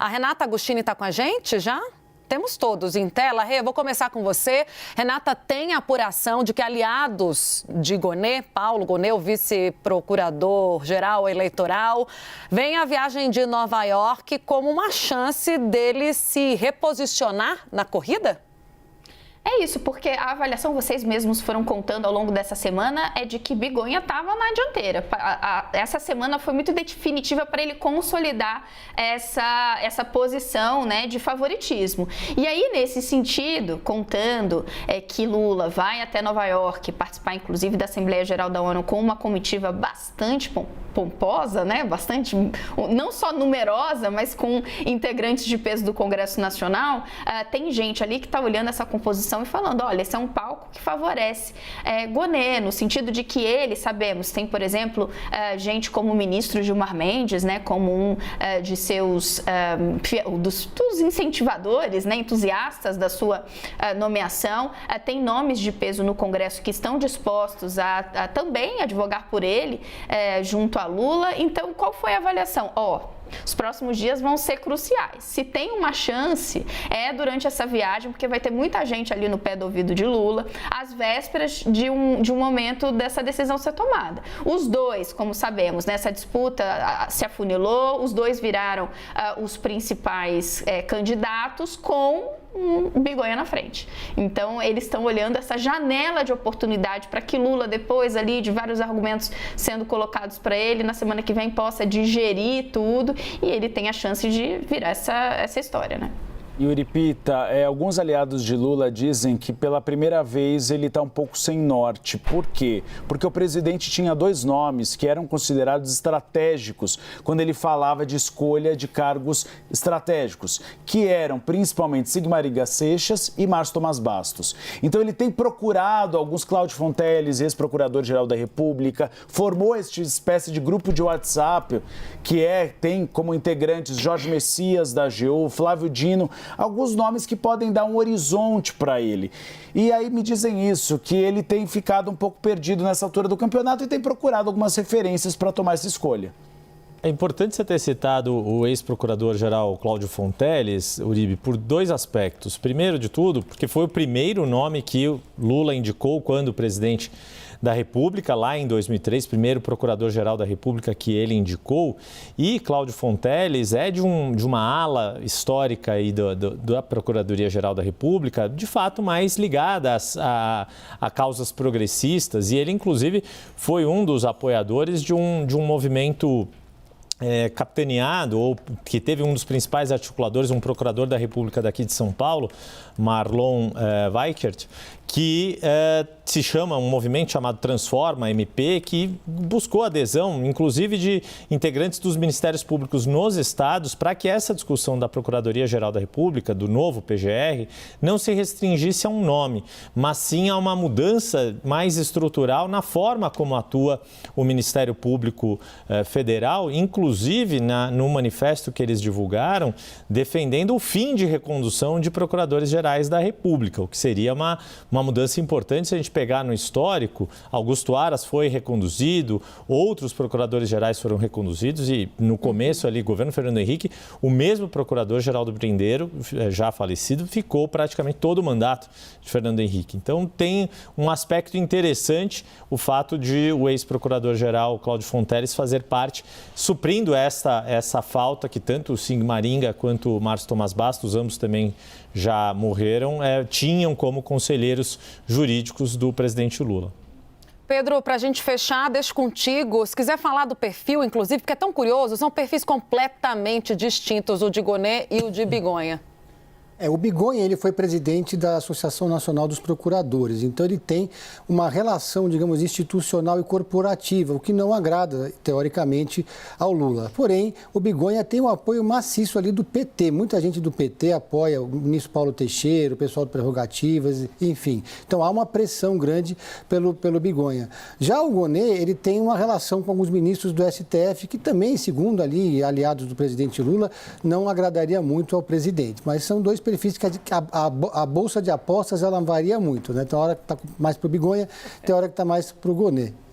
A Renata Agostini está com a gente já? Temos todos em tela. Rê, vou começar com você. Renata, tem apuração de que aliados de Gonê, Paulo Gonê, o vice-procurador-geral eleitoral, veem a viagem de Nova York como uma chance dele se reposicionar na corrida? É isso, porque a avaliação, vocês mesmos foram contando ao longo dessa semana, é de que Bigonha estava na dianteira. Essa semana foi muito definitiva para ele consolidar essa posição, né, de favoritismo. E aí, nesse sentido, contando que Lula vai até Nova York participar, inclusive, da Assembleia Geral da ONU com uma comitiva bastante pomposa, né, bastante, não só numerosa, mas com integrantes de peso do Congresso Nacional, tem gente ali que está olhando essa composição e falando, olha, esse é um palco que favorece Gonê, no sentido de que ele, sabemos, tem, por exemplo, gente como o ministro Gilmar Mendes, né, como um de seus, dos incentivadores, né, entusiastas da sua nomeação, tem nomes de peso no Congresso que estão dispostos a também advogar por ele, junto a Lula. Então, qual foi a avaliação? Os próximos dias vão ser cruciais. Se tem uma chance, é durante essa viagem, porque vai ter muita gente ali no pé do ouvido de Lula, às vésperas de um momento dessa decisão ser tomada. Os dois, como sabemos, nessa disputa se afunilou, os dois viraram os principais candidatos com Bigonha na frente. Então, eles estão olhando essa janela de oportunidade para que Lula, depois ali de vários argumentos sendo colocados para ele, na semana que vem possa digerir tudo e ele tem a chance de virar essa história, né? Yuri Pita, alguns aliados de Lula dizem que pela primeira vez ele está um pouco sem norte. Por quê? Porque o presidente tinha dois nomes que eram considerados estratégicos quando ele falava de escolha de cargos estratégicos, que eram principalmente Sigmaringa Seixas e Márcio Tomás Bastos. Então ele tem procurado alguns Cláudio Fonteles, ex-procurador-geral da República, formou esta espécie de grupo de WhatsApp que tem como integrantes Jorge Messias da AGU, Flávio Dino, alguns nomes que podem dar um horizonte para ele. E aí me dizem isso, que ele tem ficado um pouco perdido nessa altura do campeonato e tem procurado algumas referências para tomar essa escolha. É importante você ter citado o ex-procurador-geral Cláudio Fonteles, Uribe, por dois aspectos. Primeiro de tudo, porque foi o primeiro nome que o Lula indicou quando o presidente da República, lá em 2003, primeiro procurador-geral da República que ele indicou, e Cláudio Fonteles é de uma ala histórica aí da Procuradoria-Geral da República, de fato mais ligada a causas progressistas, e ele inclusive foi um dos apoiadores de um movimento capitaneado, ou que teve um dos principais articuladores, um procurador da República daqui de São Paulo, Marlon Weichert, que se chama um movimento chamado Transforma MP, que buscou adesão, inclusive de integrantes dos Ministérios Públicos nos estados, para que essa discussão da Procuradoria-Geral da República, do novo PGR, não se restringisse a um nome, mas sim a uma mudança mais estrutural na forma como atua o Ministério Público Federal, inclusive no manifesto que eles divulgaram, defendendo o fim de recondução de procuradores gerais da República, o que seria uma mudança importante. Se a gente pegar no histórico, Augusto Aras foi reconduzido, outros procuradores gerais foram reconduzidos e no começo ali, governo Fernando Henrique, o mesmo procurador-geral do Prendeiro, já falecido, ficou praticamente todo o mandato de Fernando Henrique. Então tem um aspecto interessante o fato de o ex-procurador-geral Cláudio Fonteles fazer parte, suprindo essa falta que tanto o Sigmaringa quanto o Márcio Tomás Bastos, ambos também já morreram, tinham como conselheiros jurídicos do presidente Lula. Pedro, para a gente fechar, deixo contigo. Se quiser falar do perfil, inclusive, porque é tão curioso, são perfis completamente distintos, o de Gonê e o de Bigonha. O Bigonha, ele foi presidente da Associação Nacional dos Procuradores, então ele tem uma relação, digamos, institucional e corporativa, o que não agrada, teoricamente, ao Lula. Porém, o Bigonha tem um apoio maciço ali do PT, muita gente do PT apoia o ministro Paulo Teixeira, o pessoal de Prerrogativas, enfim. Então, há uma pressão grande pelo Bigonha. Já o Gonê, ele tem uma relação com alguns ministros do STF, que também, segundo ali, aliados do presidente Lula, não agradaria muito ao presidente, mas são dois perfis que a bolsa de apostas ela varia muito, né? Tem hora que está mais para o Bigonha, tem hora que está mais para o Gonê.